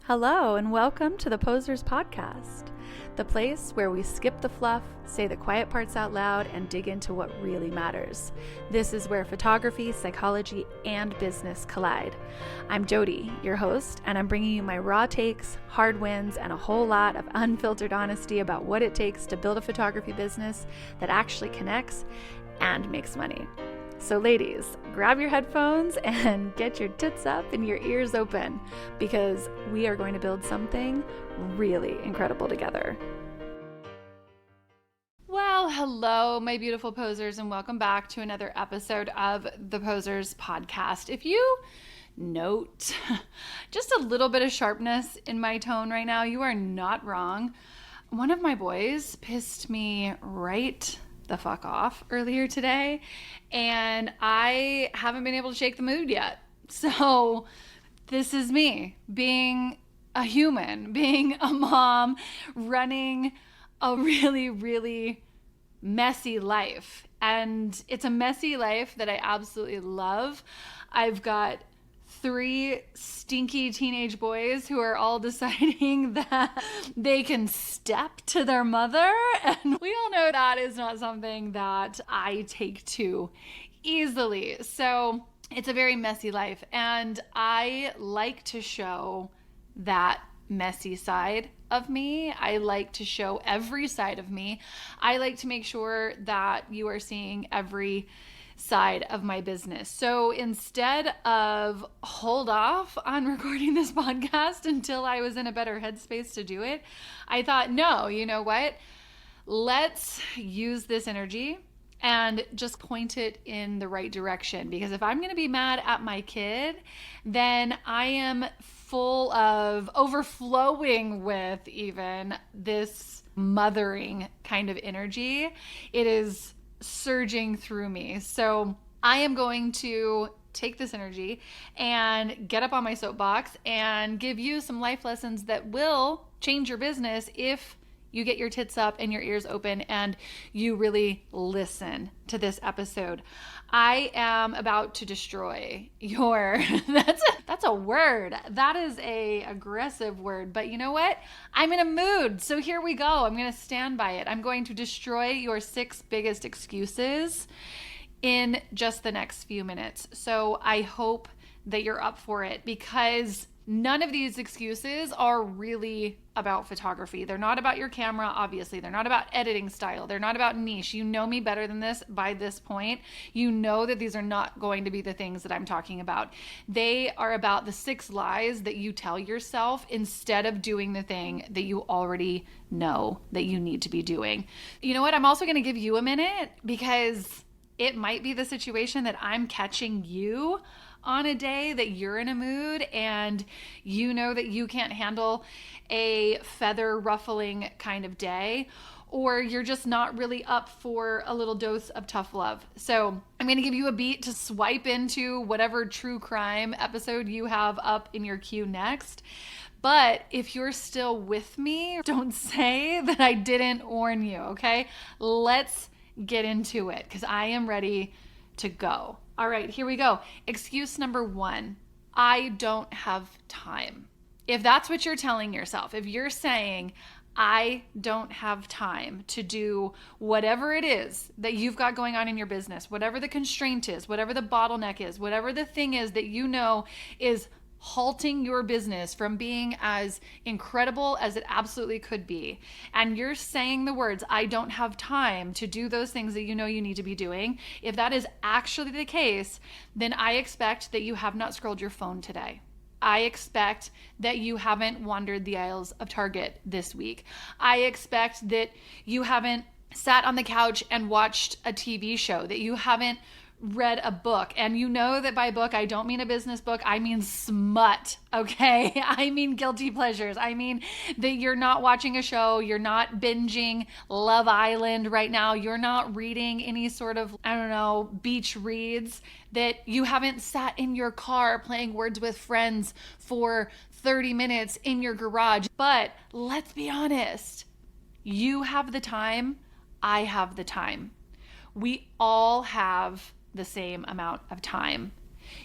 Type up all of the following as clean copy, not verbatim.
Hello and welcome to the Posers Podcast, the place where we skip the fluff, say the quiet parts out loud, and dig into what really matters. This is where photography, psychology, and business collide. I'm Jody, your host, and I'm bringing you my raw takes, hard wins, and a whole lot of unfiltered honesty about what it takes to build a photography business that actually connects and makes money. So ladies, grab your headphones and get your tits up and your ears open because we are going to build something really incredible together. Well, hello, my beautiful posers, and welcome back to another episode of the Posers Podcast. If you note just a little bit of sharpness in my tone right now, you are not wrong. One of my boys pissed me right the fuck off earlier today, and I haven't been able to shake the mood yet. So this is me being a human, being a mom, running a really, really messy life. And it's a messy life that I absolutely love. I've got 3 stinky teenage boys who are all deciding that they can step to their mother. And we all know that is not something that I take too easily. So it's a very messy life. And I like to show that messy side of me. I like to show every side of me. I like to make sure that you are seeing every side of my business. So instead of hold off on recording this podcast until I was in a better headspace to do it, I thought, no, you know what? Let's use this energy and just point it in the right direction. Because if I'm going to be mad at my kid, then I am full of overflowing with even this mothering kind of energy. It is surging through me. So I am going to take this energy and get up on my soapbox and give you some life lessons that will change your business if you get your tits up and your ears open and you really listen to this episode. I am about to destroy your, that's a word. That is a aggressive word, but you know what? I'm in a mood. So here we go. I'm going to stand by it. I'm going to destroy your 6 biggest excuses in just the next few minutes. So I hope that you're up for it because none of these excuses are really about photography. They're not about your camera, obviously. They're not about editing style. They're not about niche. You know me better than this by this point. You know that these are not going to be the things that I'm talking about. They are about the 6 lies that you tell yourself instead of doing the thing that you already know that you need to be doing. You know what? I'm also going to give you a minute because it might be the situation that I'm catching you on a day that you're in a mood and you know that you can't handle a feather ruffling kind of day, or you're just not really up for a little dose of tough love. So I'm going to give you a beat to swipe into whatever true crime episode you have up in your queue next. But if you're still with me, don't say that I didn't warn you, okay? Let's get into it because I am ready to go. All right, here we go. Excuse number 1, I don't have time. If that's what you're telling yourself, if you're saying, I don't have time to do whatever it is that you've got going on in your business, whatever the constraint is, whatever the bottleneck is, whatever the thing is that you know is halting your business from being as incredible as it absolutely could be. And you're saying the words, I don't have time to do those things that you know you need to be doing. If that is actually the case, then I expect that you have not scrolled your phone today. I expect that you haven't wandered the aisles of Target this week. I expect that you haven't sat on the couch and watched a TV show, that you haven't read a book. And you know that by book, I don't mean a business book. I mean smut, okay? I mean guilty pleasures. I mean that you're not watching a show. You're not binging Love Island right now. You're not reading any sort of, I don't know, beach reads. That you haven't sat in your car playing Words with Friends for 30 minutes in your garage. But let's be honest. You have the time. I have the time. We all have the same amount of time.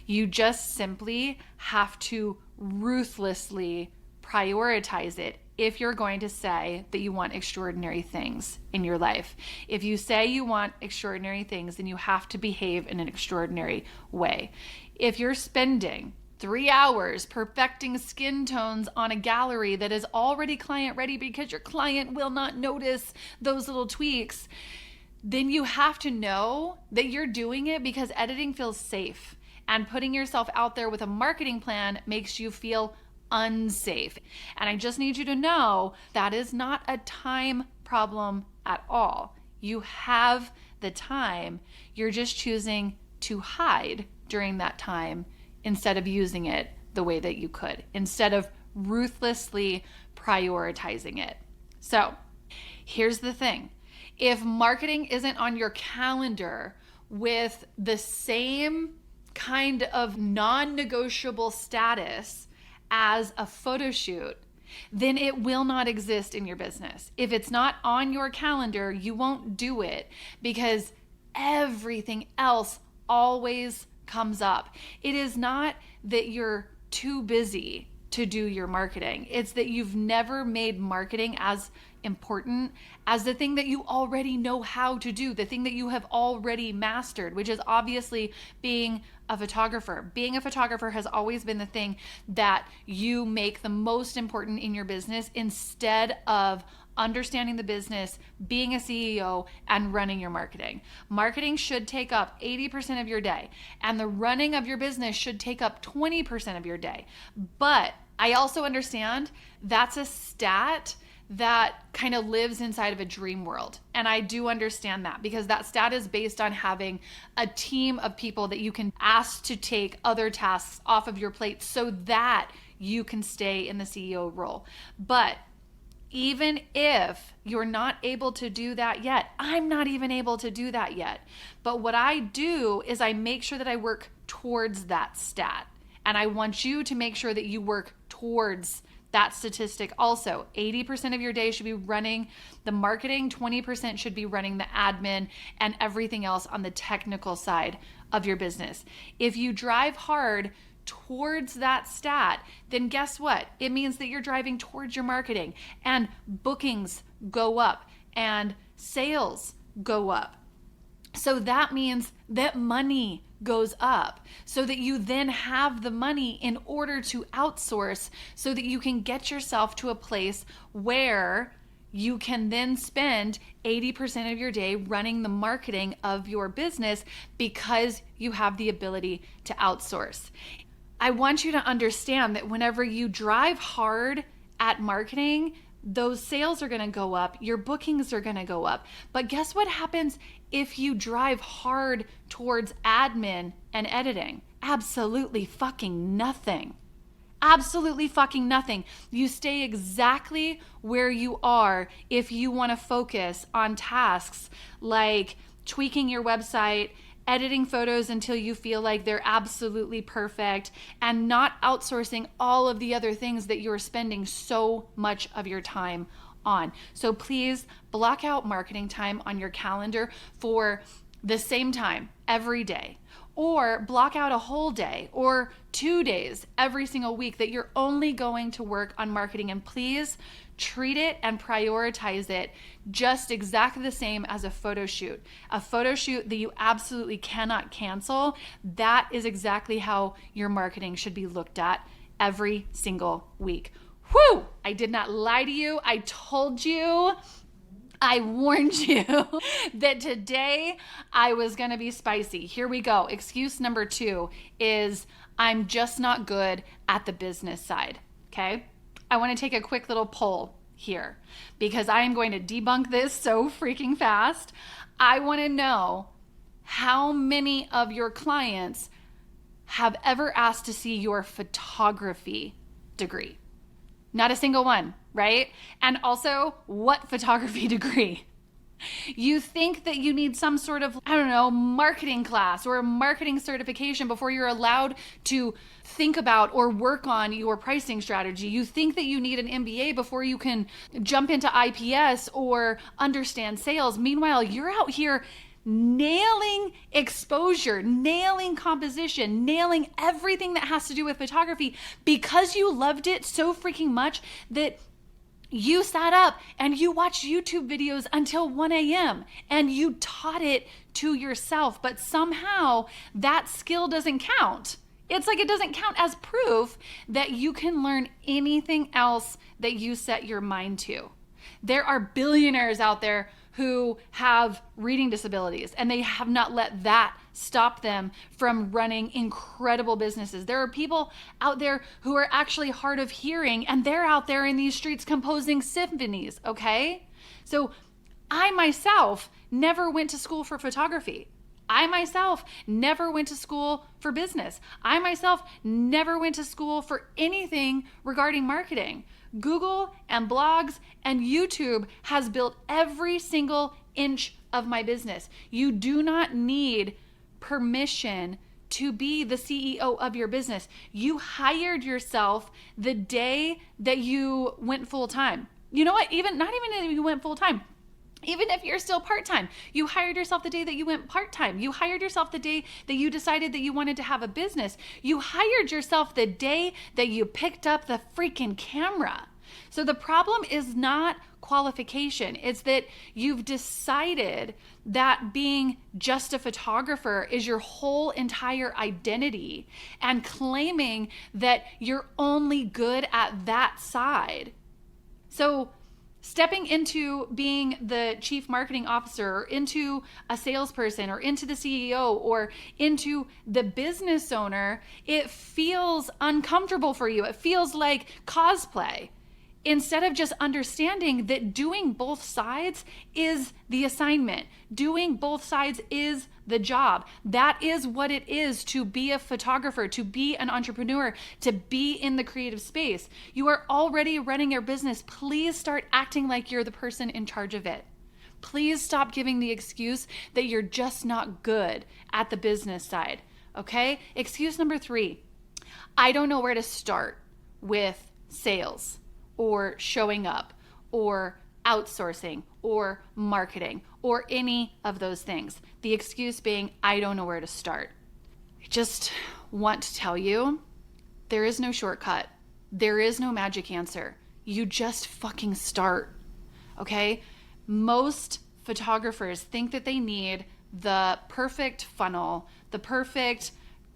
You just simply have to ruthlessly prioritize it if you're going to say that you want extraordinary things in your life. If you say you want extraordinary things, then you have to behave in an extraordinary way. If you're spending 3 hours perfecting skin tones on a gallery that is already client ready because your client will not notice those little tweaks, then you have to know that you're doing it because editing feels safe, and putting yourself out there with a marketing plan makes you feel unsafe. And I just need you to know that is not a time problem at all. You have the time. You're just choosing to hide during that time instead of using it the way that you could, instead of ruthlessly prioritizing it. So here's the thing. If marketing isn't on your calendar with the same kind of non-negotiable status as a photo shoot, then it will not exist in your business. If it's not on your calendar, you won't do it because everything else always comes up. It is not that you're too busy to do your marketing. It's that you've never made marketing as important as the thing that you already know how to do, the thing that you have already mastered, which is obviously being a photographer. Being a photographer has always been the thing that you make the most important in your business instead of understanding the business, being a CEO, and running your marketing. Marketing should take up 80% of your day, and the running of your business should take up 20% of your day. But I also understand that's a stat that kind of lives inside of a dream world. And I do understand that because that stat is based on having a team of people that you can ask to take other tasks off of your plate so that you can stay in the CEO role. But even if you're not able to do that yet, I'm not even able to do that yet. But what I do is I make sure that I work towards that stat. And I want you to make sure that you work towards that statistic also. 80% of your day should be running the marketing, 20% should be running the admin, and everything else on the technical side of your business. If you drive hard towards that stat, then guess what? It means that you're driving towards your marketing, and bookings go up and sales go up. So that means that money goes up so that you then have the money in order to outsource so that you can get yourself to a place where you can then spend 80% of your day running the marketing of your business because you have the ability to outsource. I want you to understand that whenever you drive hard at marketing, those sales are going to go up, your bookings are going to go up. But guess what happens if you drive hard towards admin and editing? Absolutely fucking nothing. Absolutely fucking nothing. You stay exactly where you are if you want to focus on tasks like tweaking your website, editing photos until you feel like they're absolutely perfect, and not outsourcing all of the other things that you're spending so much of your time on. So please block out marketing time on your calendar for the same time every day, or block out a whole day or 2 days every single week that you're only going to work on marketing. And please treat it and prioritize it just exactly the same as a photo shoot. A photo shoot that you absolutely cannot cancel. That is exactly how your marketing should be looked at every single week. Whew! I did not lie to you. I told you. I warned you that today I was going to be spicy. Here we go. Excuse number 2 is I'm just not good at the business side. Okay? I want to take a quick little poll here because I am going to debunk this so freaking fast. I want to know how many of your clients have ever asked to see your photography degree. Not a single one, right? And also, what photography degree? You think that you need some sort of, marketing class or a marketing certification before you're allowed to think about or work on your pricing strategy. You think that you need an MBA before you can jump into IPS or understand sales. Meanwhile, you're out here nailing exposure, nailing composition, nailing everything that has to do with photography because you loved it so freaking much that you sat up and you watched YouTube videos until 1 a.m. and you taught it to yourself, but somehow that skill doesn't count. It's like it doesn't count as proof that you can learn anything else that you set your mind to. There are billionaires out there who have reading disabilities, and they have not let that stop them from running incredible businesses. There are people out there who are actually hard of hearing, and they're out there in these streets composing symphonies, okay? So I myself never went to school for photography. I myself never went to school for business. I myself never went to school for anything regarding marketing. Google and blogs and YouTube has built every single inch of my business. You do not need permission to be the CEO of your business. You hired yourself the day that you went full time. You know what? Not even if you went full time. Even if you're still part-time, you hired yourself the day that you went part-time. You hired yourself the day that you decided that you wanted to have a business. You hired yourself the day that you picked up the freaking camera. So the problem is not qualification. It's that you've decided that being just a photographer is your whole entire identity and claiming that you're only good at that side. So stepping into being the chief marketing officer or into a salesperson or into the CEO or into the business owner, it feels uncomfortable for you. It feels like cosplay. Instead of just understanding that doing both sides is the assignment. Doing both sides is the job. That is what it is to be a photographer, to be an entrepreneur, to be in the creative space. You are already running your business. Please start acting like you're the person in charge of it. Please stop giving the excuse that you're just not good at the business side. Okay? Excuse number 3. I don't know where to start with sales, or showing up, or outsourcing, or marketing, or any of those things. The excuse being, I don't know where to start. I just want to tell you, there is no shortcut. There is no magic answer. You just fucking start, okay? Most photographers think that they need the perfect funnel, the perfect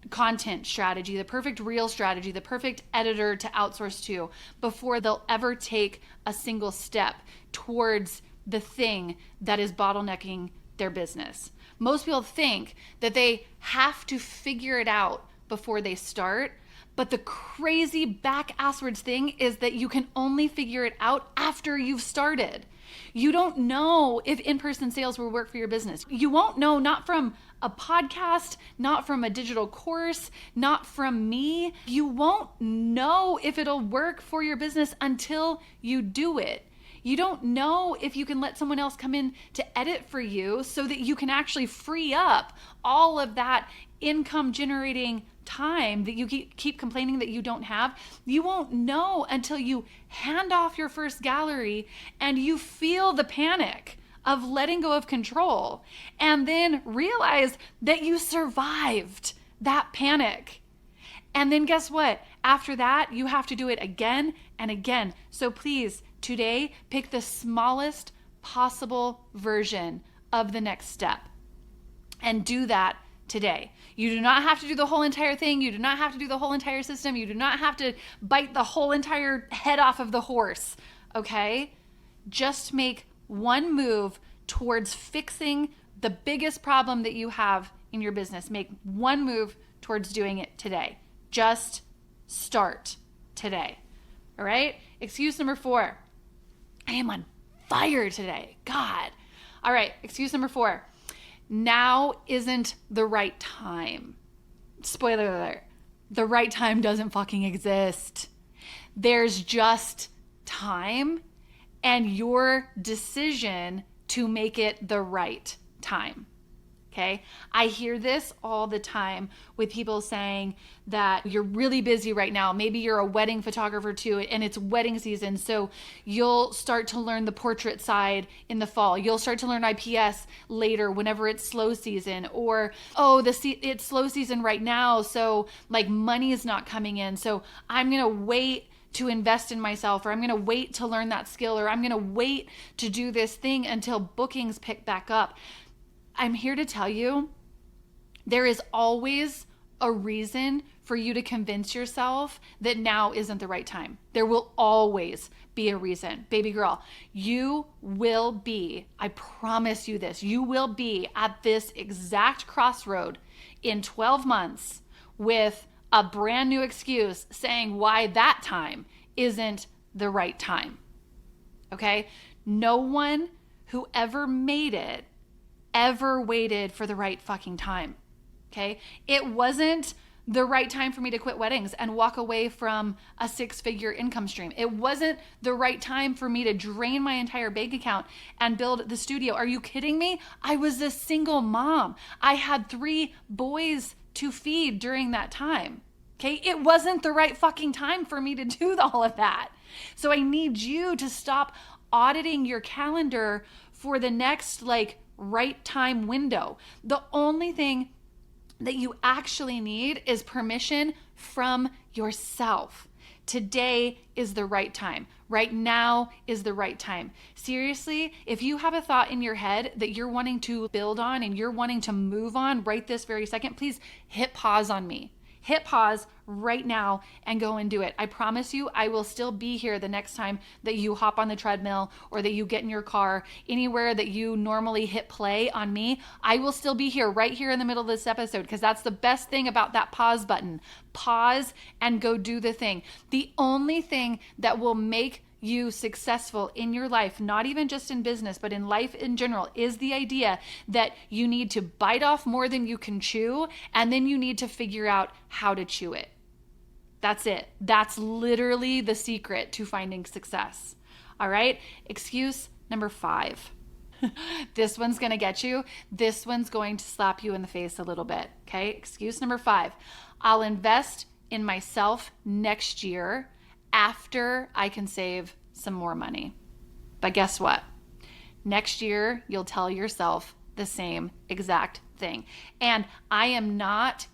content strategy, the perfect reel strategy, the perfect editor to outsource to before they'll ever take a single step towards the thing that is bottlenecking their business. Most people think that they have to figure it out before they start, but the crazy back-asswards thing is that you can only figure it out after you've started. You don't know if in-person sales will work for your business. You won't know, not from a podcast, not from a digital course, not from me. You won't know if it'll work for your business until you do it. You don't know if you can let someone else come in to edit for you so that you can actually free up all of that income generating time that you keep complaining that you don't have. You won't know until you hand off your first gallery and you feel the panic of letting go of control and then realize that you survived that panic. And then guess what? After that, you have to do it again and again. So please, today, pick the smallest possible version of the next step and do that today. You do not have to do the whole entire thing. You do not have to do the whole entire system. You do not have to bite the whole entire head off of the horse, okay? Just make one move towards fixing the biggest problem that you have in your business. Make one move towards doing it today. Just start today, all right? Excuse number 4. I am on fire today. God. All right, excuse number 4. Now isn't the right time. Spoiler alert. The right time doesn't fucking exist. There's just time and your decision to make it the right time. Okay. I hear this all the time with people saying that you're really busy right now. Maybe you're a wedding photographer too, and it's wedding season. So you'll start to learn the portrait side in the fall. You'll start to learn IPS later whenever it's slow season, or, oh, it's slow season right now. So like money is not coming in. So I'm going to wait to invest in myself, or I'm going to wait to learn that skill, or I'm going to wait to do this thing until bookings pick back up. I'm here to tell you, there is always a reason for you to convince yourself that now isn't the right time. There will always be a reason. Baby girl, you will be, I promise you this, you will be at this exact crossroad in 12 months with a brand new excuse saying why that time isn't the right time. Okay? No one who ever made it ever waited for the right fucking time. Okay? It wasn't the right time for me to quit weddings and walk away from a 6-figure income stream. It wasn't the right time for me to drain my entire bank account and build the studio. Are you kidding me? I was a single mom. I had 3 boys to feed during that time. Okay? It wasn't the right fucking time for me to do all of that. So I need you to stop auditing your calendar for the next right time window. The only thing that you actually need is permission from yourself. Today is the right time. Right now is the right time. Seriously, if you have a thought in your head that you're wanting to build on and you're wanting to move on right this very second, please hit pause on me. Hit pause right now and go and do it. I promise you, I will still be here the next time that you hop on the treadmill or that you get in your car, anywhere that you normally hit play on me. I will still be here right here in the middle of this episode, because that's the best thing about that pause button. Pause and go do the thing. The only thing that will make you successful in your life, not even just in business, but in life in general, is the idea that you need to bite off more than you can chew, and then you need to figure out how to chew it. That's it. That's literally the secret to finding success. All right? Excuse number 5. This one's going to get you. This one's going to slap you in the face a little bit. Okay? Excuse number 5. I'll invest in myself next year after I can save some more money. But guess what? Next year, you'll tell yourself the same exact thing. And I am not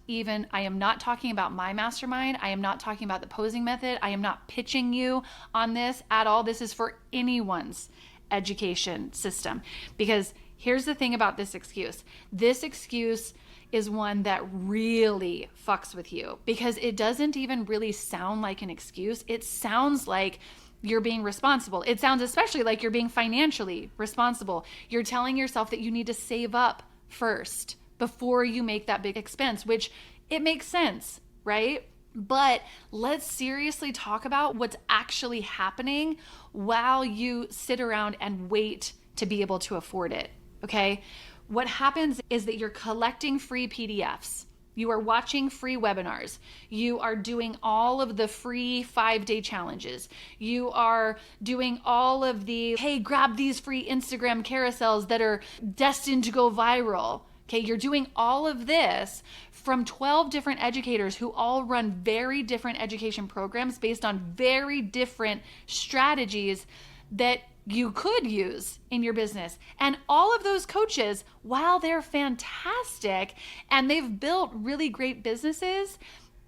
talking about my mastermind. I am not talking about the posing method. I am not pitching you on this at all. This is for anyone's education system. Because here's the thing about this excuse. This excuse is one that really fucks with you, because it doesn't even really sound like an excuse. It sounds like you're being responsible. It sounds especially like you're being financially responsible. You're telling yourself that you need to save up first before you make that big expense, which it makes sense, right? But let's seriously talk about what's actually happening while you sit around and wait to be able to afford it, okay? What happens is that you're collecting free PDFs. You are watching free webinars. You are doing all of the free 5-day challenges. You are doing all of the, hey, grab these free Instagram carousels that are destined to go viral. Okay, you're doing all of this from 12 different educators who all run very different education programs based on very different strategies that you could use in your business. And all of those coaches, while they're fantastic and they've built really great businesses,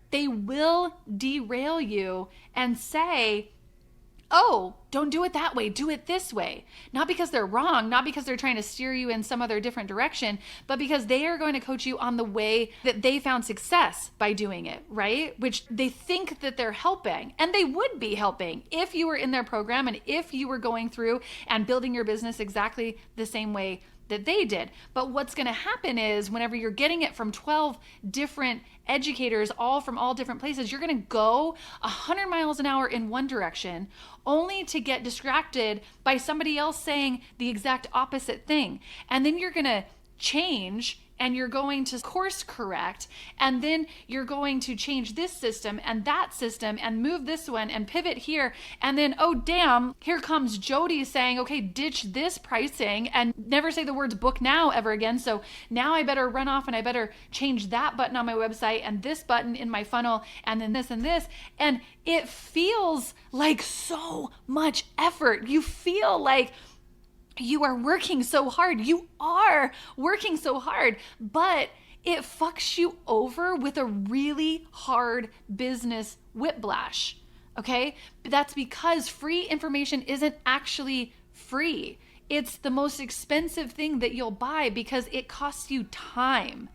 they will derail you and say, oh, don't do it that way, do it this way. Not because they're wrong, not because they're trying to steer you in some other different direction, but because they are going to coach you on the way that they found success by doing it, right? Which they think that they're helping, and they would be helping if you were in their program and if you were going through and building your business exactly the same way that they did. But what's going to happen is whenever you're getting it from 12 different educators, all from all different places, you're going to go 100 miles an hour in one direction only to get distracted by somebody else saying the exact opposite thing. And then you're going to change and you're going to course correct, and then you're going to change this system and that system and move this one and pivot here. And then, oh damn, here comes Jody saying, okay, ditch this pricing and never say the words book now ever again. So now I better run off and I better change that button on my website and this button in my funnel and then this and this. And it feels like so much effort. You feel like you are working so hard. You are working so hard, but it fucks you over with a really hard business whiplash. Okay? That's because free information isn't actually free. It's the most expensive thing that you'll buy because it costs you time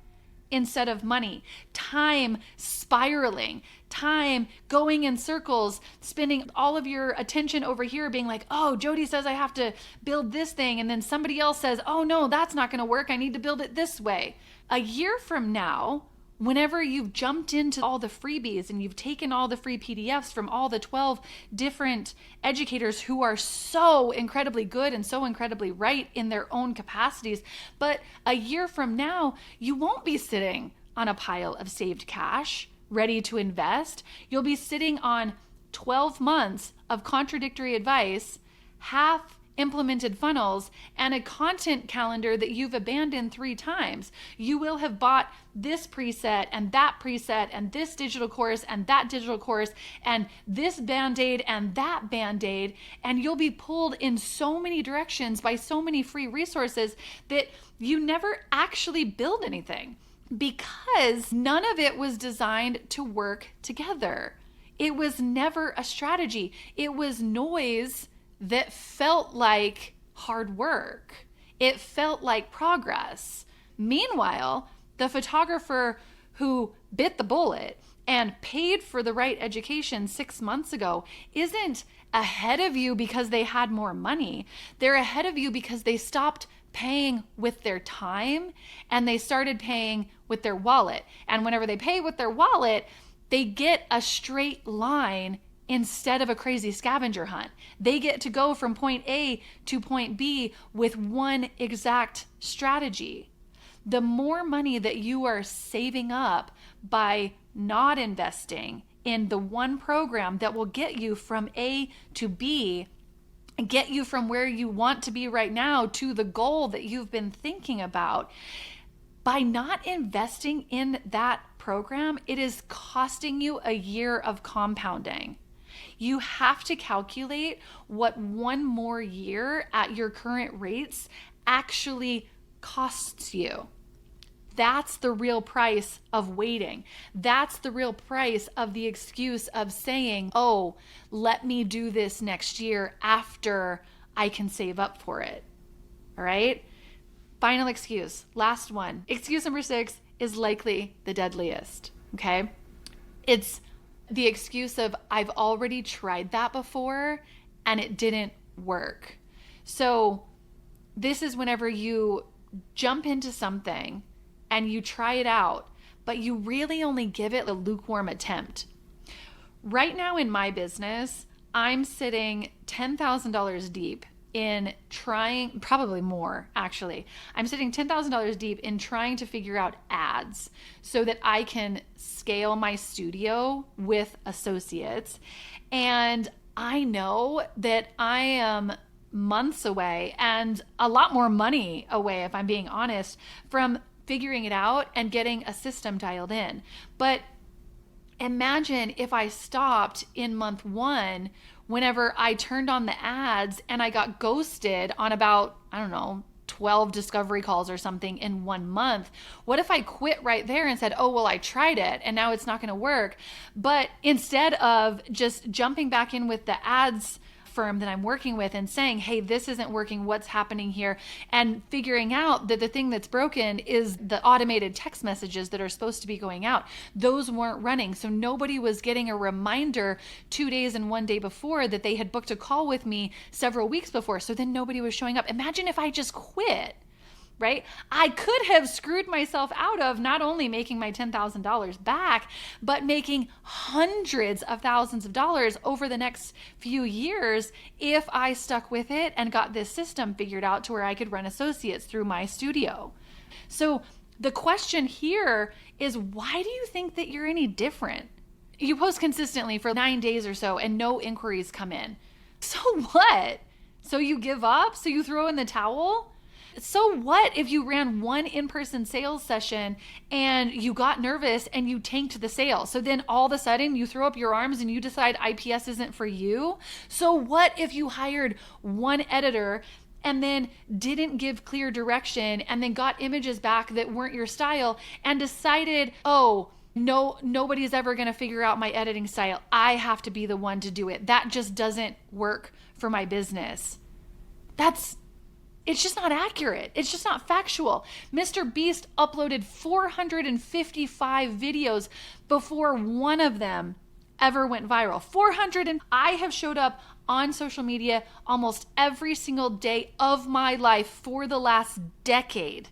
instead of money, time spiraling, time going in circles, spending all of your attention over here being like, oh, Jody says I have to build this thing. And then somebody else says, oh no, that's not going to work. I need to build it this way. A year from now, whenever you've jumped into all the freebies and you've taken all the free PDFs from all the 12 different educators who are so incredibly good and so incredibly right in their own capacities, but a year from now, you won't be sitting on a pile of saved cash ready to invest. You'll be sitting on 12 months of contradictory advice, half implemented funnels, and a content calendar that you've abandoned 3 times. You will have bought this preset and that preset and this digital course and that digital course and this Band-Aid and that Band-Aid, and you'll be pulled in so many directions by so many free resources that you never actually build anything because none of it was designed to work together. It was never a strategy. It was noise that felt like hard work. It felt like progress. Meanwhile, the photographer who bit the bullet and paid for the right education 6 months ago isn't ahead of you because they had more money. They're ahead of you because they stopped paying with their time and they started paying with their wallet. And whenever they pay with their wallet, they get a straight line instead of a crazy scavenger hunt. They get to go from point A to point B with one exact strategy. The more money that you are saving up by not investing in the one program that will get you from A to B, get you from where you want to be right now to the goal that you've been thinking about, by not investing in that program, it is costing you a year of compounding. You have to calculate what one more year at your current rates actually costs you. That's the real price of waiting. That's the real price of the excuse of saying, oh, let me do this next year after I can save up for it. All right? Final excuse. Last one. Excuse number 6 is likely the deadliest. Okay? It's the excuse of I've already tried that before and it didn't work. So this is whenever you jump into something and you try it out, but you really only give it a lukewarm attempt. Right now in my business, I'm sitting $10,000 deep in trying, probably more actually. I'm sitting $10,000 deep in trying to figure out ads so that I can scale my studio with associates. And I know that I am months away and a lot more money away, if I'm being honest, from figuring it out and getting a system dialed in. But imagine if I stopped in month 1 whenever I turned on the ads and I got ghosted on about, 12 discovery calls or something in 1 month. What if I quit right there and said, oh, well, I tried it and now it's not going to work. But instead of just jumping back in with the ads firm that I'm working with and saying, hey, this isn't working, what's happening here? And figuring out that the thing that's broken is the automated text messages that are supposed to be going out. Those weren't running. So nobody was getting a reminder 2 days and 1 day before that they had booked a call with me several weeks before. So then nobody was showing up. Imagine if I just quit. Right? I could have screwed myself out of not only making my $10,000 back, but making hundreds of thousands of dollars over the next few years if I stuck with it and got this system figured out to where I could run associates through my studio. So The question here is, why do you think that you're any different? You post consistently for 9 days or so and no inquiries come in. So what? So you give up? So you throw in the towel? So what if you ran one in-person sales session and you got nervous and you tanked the sale? So then all of a sudden you throw up your arms and you decide IPS isn't for you? So what if you hired one editor and then didn't give clear direction and then got images back that weren't your style and decided, oh, no, nobody's ever going to figure out my editing style. I have to be the one to do it. That just doesn't work for my business. It's just not accurate. It's just not factual. Mr. Beast uploaded 455 videos before one of them ever went viral. 400, and I have showed up on social media almost every single day of my life for the last decade,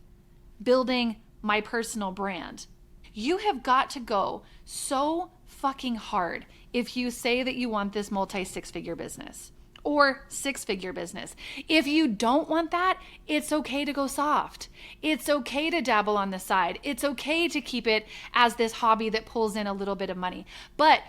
building my personal brand. You have got to go so fucking hard if you say that you want this multi-six-figure business or six-figure business. If you don't want that, it's okay to go soft. It's okay to dabble on the side. It's okay to keep it as this hobby that pulls in a little bit of money. But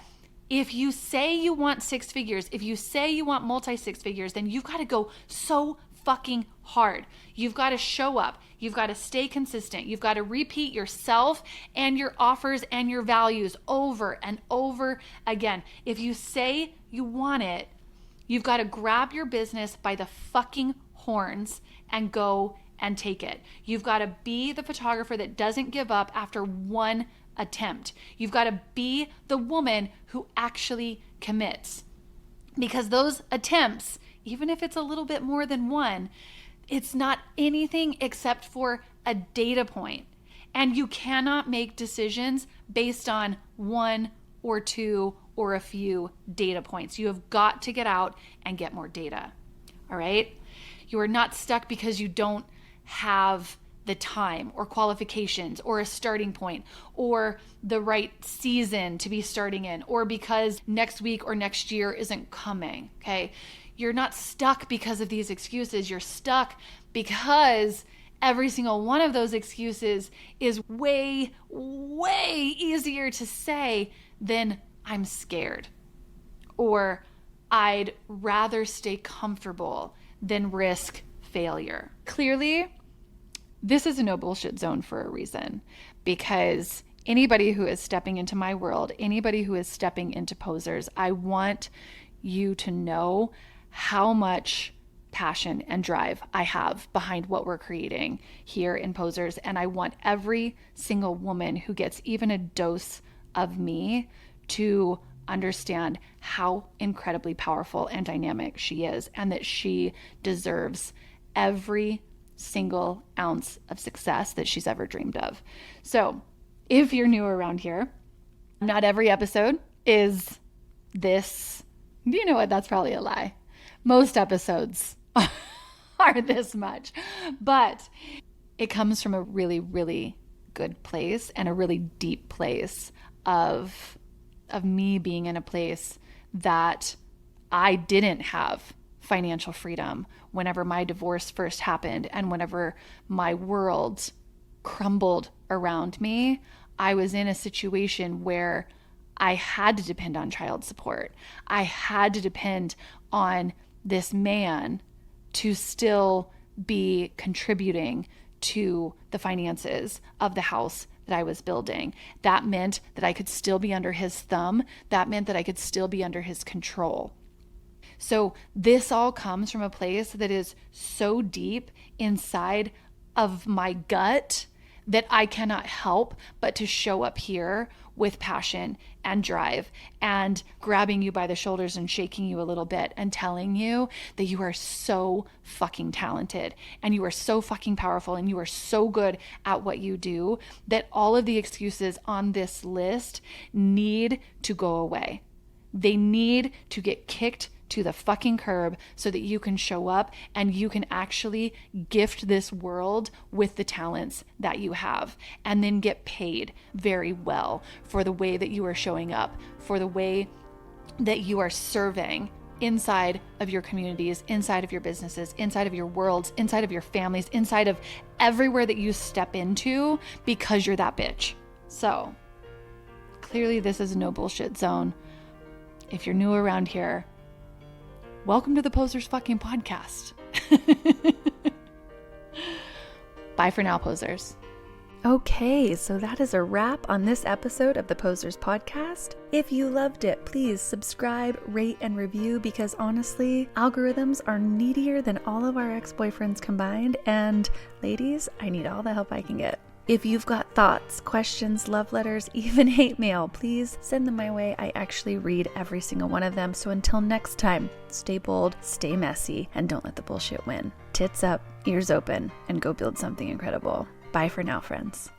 if you say you want six figures, if you say you want multi-six figures, then you've got to go so fucking hard. You've got to show up. You've got to stay consistent. You've got to repeat yourself and your offers and your values over and over again. If you say you want it, you've got to grab your business by the fucking horns and go and take it. You've got to be the photographer that doesn't give up after one attempt. You've got to be the woman who actually commits. Because those attempts, even if it's a little bit more than one, it's not anything except for a data point. And you cannot make decisions based on one or two or a few data points. You have got to get out and get more data. All right? You are not stuck because you don't have the time or qualifications or a starting point or the right season to be starting in, or because next week or next year isn't coming. Okay? You're not stuck because of these excuses. You're stuck because every single one of those excuses is way, way easier to say than I'm scared, or I'd rather stay comfortable than risk failure. Clearly, this is a no bullshit zone for a reason, because anybody who is stepping into my world, anybody who is stepping into Posers, I want you to know how much passion and drive I have behind what we're creating here in Posers. And I want every single woman who gets even a dose of me to understand how incredibly powerful and dynamic she is, and that she deserves every single ounce of success that she's ever dreamed of. So if you're new around here, not every episode is this. You know what? That's probably a lie. Most episodes are this much, but it comes from a really, really good place and a really deep place of me being in a place that I didn't have financial freedom whenever my divorce first happened, and whenever my world crumbled around me. I was in a situation where I had to depend on child support. I had to depend on this man to still be contributing to the finances of the house that I was building. That meant that I could still be under his thumb. That meant that I could still be under his control. So this all comes from a place that is so deep inside of my gut that I cannot help but to show up here with passion and drive and grabbing you by the shoulders and shaking you a little bit and telling you that you are so fucking talented and you are so fucking powerful and you are so good at what you do that all of the excuses on this list need to go away. They need to get kicked to the fucking curb so that you can show up and you can actually gift this world with the talents that you have, and then get paid very well for the way that you are showing up, for the way that you are serving inside of your communities, inside of your businesses, inside of your worlds, inside of your families, inside of everywhere that you step into because you're that bitch. So clearly this is no bullshit zone. If you're new around here, welcome to the Posers fucking podcast. Bye for now, posers. Okay, so that is a wrap on this episode of the Posers Podcast. If you loved it, please subscribe, rate, and review, because honestly, algorithms are needier than all of our ex-boyfriends combined, and ladies, I need all the help I can get. If you've got thoughts, questions, love letters, even hate mail, please send them my way. I actually read every single one of them. So until next time, stay bold, stay messy, and don't let the bullshit win. Tits up, ears open, and go build something incredible. Bye for now, friends.